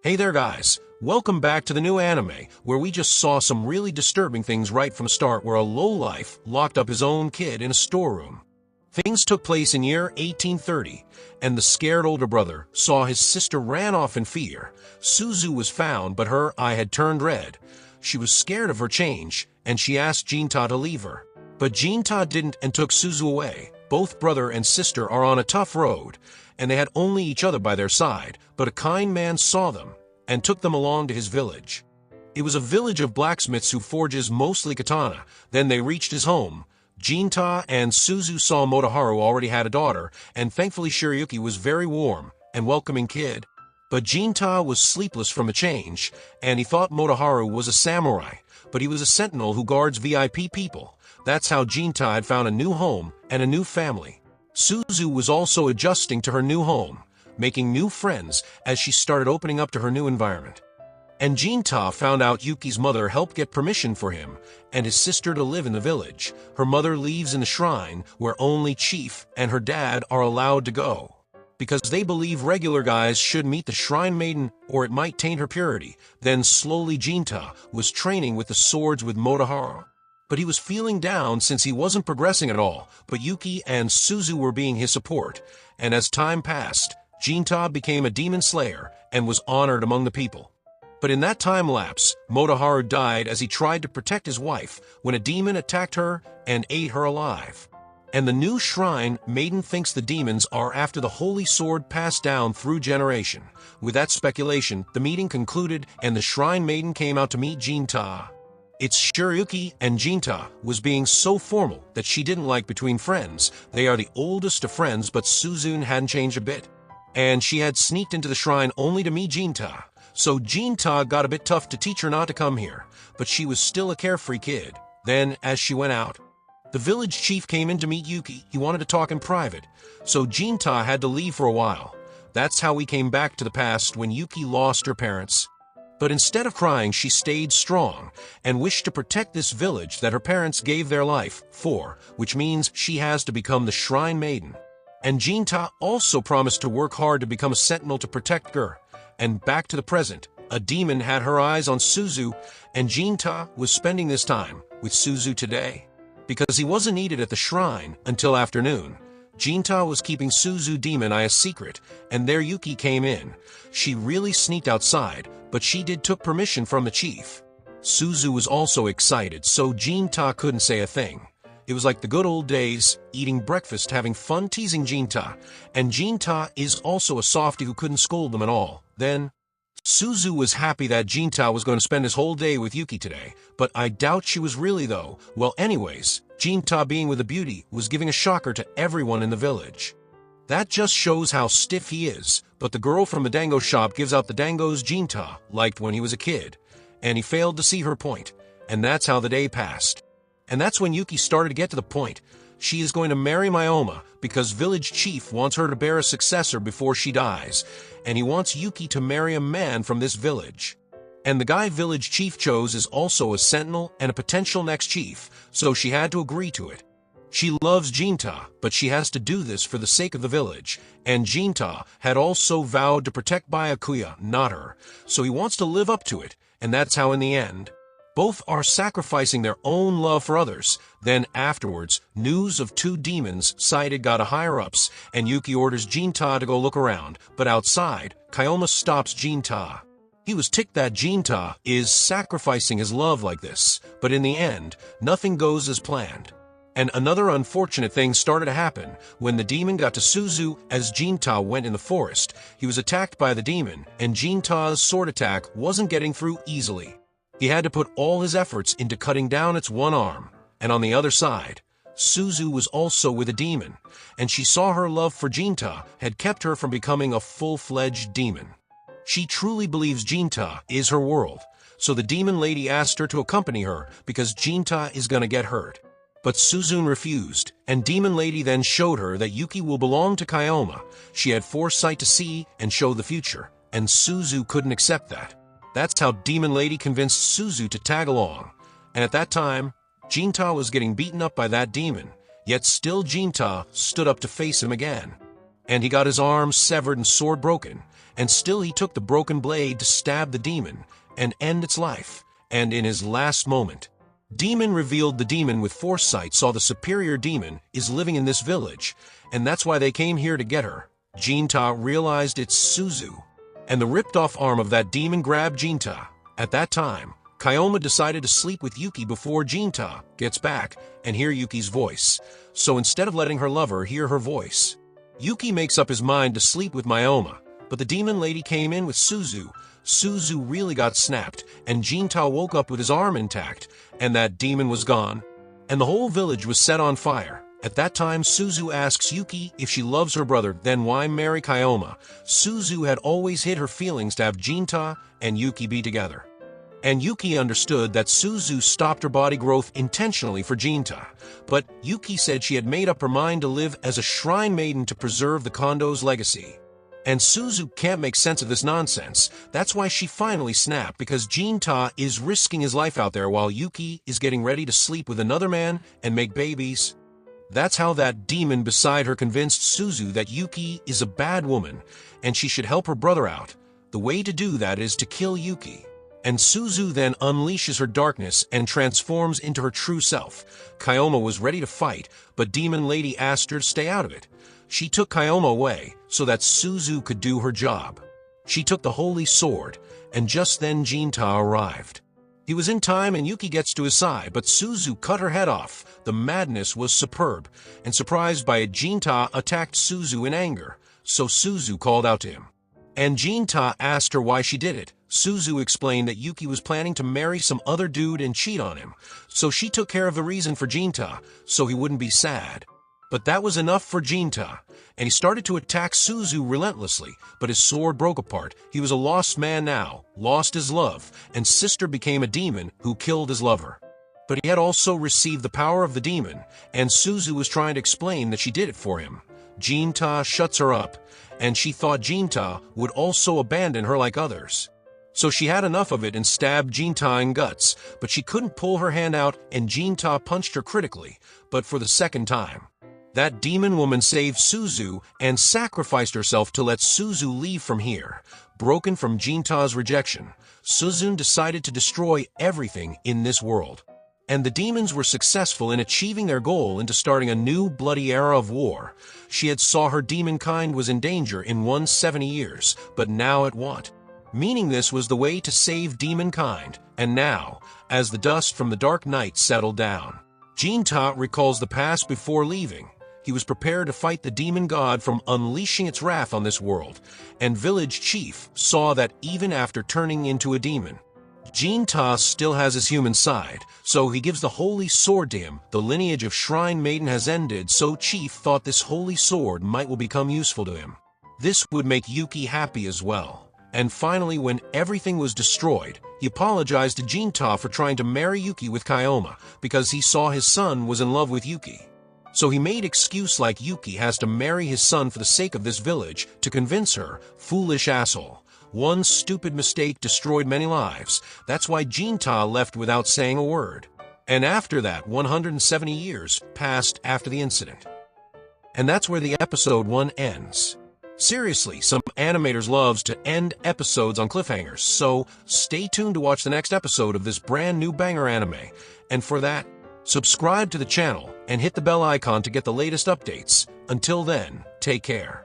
Hey there guys, welcome back to the new anime, where we just saw some really disturbing things right from the start where a lowlife locked up his own kid in a storeroom. Things took place in year 1830, and the scared older brother saw his sister ran off in fear. Suzu was found, but her eye had turned red. She was scared of her change, and she asked Jinta to leave her. But Jinta didn't and took Suzu away. Both brother and sister are on a tough road, and they had only each other by their side, but a kind man saw them and took them along to his village. It was a village of blacksmiths who forges mostly katana. Then they reached his home. Jinta and Suzu saw Motoharu already had a daughter, and thankfully Shirayuki was very warm and welcoming kid. But Jinta was sleepless from a change, and he thought Motoharu was a samurai, but he was a sentinel who guards VIP people. That's how Jinta had found a new home and a new family. Suzu was also adjusting to her new home, making new friends as she started opening up to her new environment. And Jinta found out Yuki's mother helped get permission for him and his sister to live in the village. Her mother leaves in the shrine where only Chief and her dad are allowed to go, because they believe regular guys should meet the shrine maiden or it might taint her purity. Then slowly Jinta was training with the swords with Motoharu. But he was feeling down since he wasn't progressing at all, but Yuki and Suzu were being his support, and as time passed, Jinta became a demon slayer and was honored among the people. But in that time lapse, Motoharu died as he tried to protect his wife when a demon attacked her and ate her alive. And the new shrine maiden thinks the demons are after the holy sword passed down through generation. With that speculation, the meeting concluded and the shrine maiden came out to meet Jinta. It's Shirayuki, and Jinta was being so formal that she didn't like between friends. They are the oldest of friends, but Suzu hadn't changed a bit. And she had sneaked into the shrine only to meet Jinta. So Jinta got a bit tough to teach her not to come here, but she was still a carefree kid. Then, as she went out, the village chief came in to meet Yuki. He wanted to talk in private, so Jinta had to leave for a while. That's how we came back to the past when Yuki lost her parents. But instead of crying, she stayed strong and wished to protect this village that her parents gave their life for, which means she has to become the shrine maiden. And Jinta also promised to work hard to become a sentinel to protect her. And back to the present, a demon had her eyes on Suzu, and Jinta was spending this time with Suzu today. Because he wasn't needed at the shrine until afternoon, Jinta was keeping Suzu demon eye a secret, and there Yuki came in. She really sneaked outside, but she took permission from the chief. Suzu was also excited, so Jinta couldn't say a thing. It was like the good old days, eating breakfast, having fun teasing Jinta, and Jinta is also a softie who couldn't scold them at all. Then, Suzu was happy that Jinta was going to spend his whole day with Yuki today, but I doubt she was really though. Well anyways, Jinta being with a beauty was giving a shocker to everyone in the village. That just shows how stiff he is, but the girl from the dango shop gives out the dangos Jinta liked when he was a kid, and he failed to see her point, and that's how the day passed. And that's when Yuki started to get to the point. She is going to marry Myoma because village chief wants her to bear a successor before she dies, and he wants Yuki to marry a man from this village. And the guy village chief chose is also a sentinel and a potential next chief, so she had to agree to it. She loves Jinta, but she has to do this for the sake of the village, and Jinta had also vowed to protect Byakuya, not her, so he wants to live up to it, and that's how in the end, both are sacrificing their own love for others. Then afterwards, news of two demons sighted got a higher-ups, and Yuki orders Jinta to go look around, but outside, Kyoma stops Jinta. He was ticked that Jinta is sacrificing his love like this, but in the end, nothing goes as planned. And another unfortunate thing started to happen when the demon got to Suzu. As Jinta went in the forest, he was attacked by the demon, and Jinta's sword attack wasn't getting through easily. He had to put all his efforts into cutting down its one arm, and on the other side, Suzu was also with a demon, and she saw her love for Jinta had kept her from becoming a full-fledged demon. She truly believes Jinta is her world, so the demon lady asked her to accompany her because Jinta is gonna get hurt. But Suzu refused, and demon lady then showed her that Yuki will belong to Kyoma. She had foresight to see and show the future, and Suzu couldn't accept that. That's how Demon Lady convinced Suzu to tag along, and at that time, Jinta was getting beaten up by that demon, yet still Jinta stood up to face him again. And he got his arms severed and sword broken, and still he took the broken blade to stab the demon and end its life. And in his last moment, Demon revealed the demon with foresight saw the superior demon is living in this village, and that's why they came here to get her. Jinta realized it's Suzu, and the ripped-off arm of that demon grabbed Jinta. At that time, Kayoma decided to sleep with Yuki before Jinta gets back and hear Yuki's voice. So instead of letting her lover hear her voice, Yuki makes up his mind to sleep with Mayoma, but the demon lady came in with Suzu. Suzu really got snapped, and Jinta woke up with his arm intact, and that demon was gone, and the whole village was set on fire. At that time, Suzu asks Yuki if she loves her brother, then why marry Kayoma? Suzu had always hid her feelings to have Jinta and Yuki be together. And Yuki understood that Suzu stopped her body growth intentionally for Jinta, but Yuki said she had made up her mind to live as a shrine maiden to preserve the Kondo's legacy. And Suzu can't make sense of this nonsense. That's why she finally snapped, because Jinta is risking his life out there while Yuki is getting ready to sleep with another man and make babies. That's how that demon beside her convinced Suzu that Yuki is a bad woman and she should help her brother out. The way to do that is to kill Yuki. And Suzu then unleashes her darkness and transforms into her true self. Kayoma was ready to fight, but Demon Lady asked her to stay out of it. She took Kayoma away so that Suzu could do her job. She took the holy sword, and just then Jinta arrived. He was in time and Yuki gets to his side, but Suzu cut her head off. The madness was superb, and surprised by it, Jinta attacked Suzu in anger, so Suzu called out to him. And Jinta asked her why she did it. Suzu explained that Yuki was planning to marry some other dude and cheat on him, so she took care of the reason for Jinta, so he wouldn't be sad. But that was enough for Jinta, and he started to attack Suzu relentlessly, but his sword broke apart. He was a lost man now, lost his love, and sister became a demon who killed his lover. But he had also received the power of the demon, and Suzu was trying to explain that she did it for him. Jinta shuts her up, and she thought Jinta would also abandon her like others. So she had enough of it and stabbed Jinta in guts, but she couldn't pull her hand out, and Jinta punched her critically, but for the second time. That demon woman saved Suzu and sacrificed herself to let Suzu leave from here. Broken from Jinta's rejection, Suzu decided to destroy everything in this world. And the demons were successful in achieving their goal into starting a new bloody era of war. She had saw her demon kind was in danger in 170 years, but now at what? Meaning this was the way to save demon kind. And now, as the dust from the dark night settled down, Jinta recalls the past before leaving. He was prepared to fight the demon god from unleashing its wrath on this world, and village chief saw that even after turning into a demon, Jinta still has his human side, so he gives the holy sword to him. The lineage of shrine maiden has ended, so chief thought this holy sword might will become useful to him. This would make Yuki happy as well. And finally, when everything was destroyed, he apologized to Jinta for trying to marry Yuki with Kayoma, because he saw his son was in love with Yuki. So he made excuse like Yuki has to marry his son for the sake of this village to convince her, foolish asshole. One stupid mistake destroyed many lives. That's why Jinta left without saying a word. And after that, 170 years passed after the incident. And that's where the episode 1 ends. Seriously, some animators loves to end episodes on cliffhangers, so stay tuned to watch the next episode of this brand new banger anime. And for that, subscribe to the channel and hit the bell icon to get the latest updates. Until then, take care.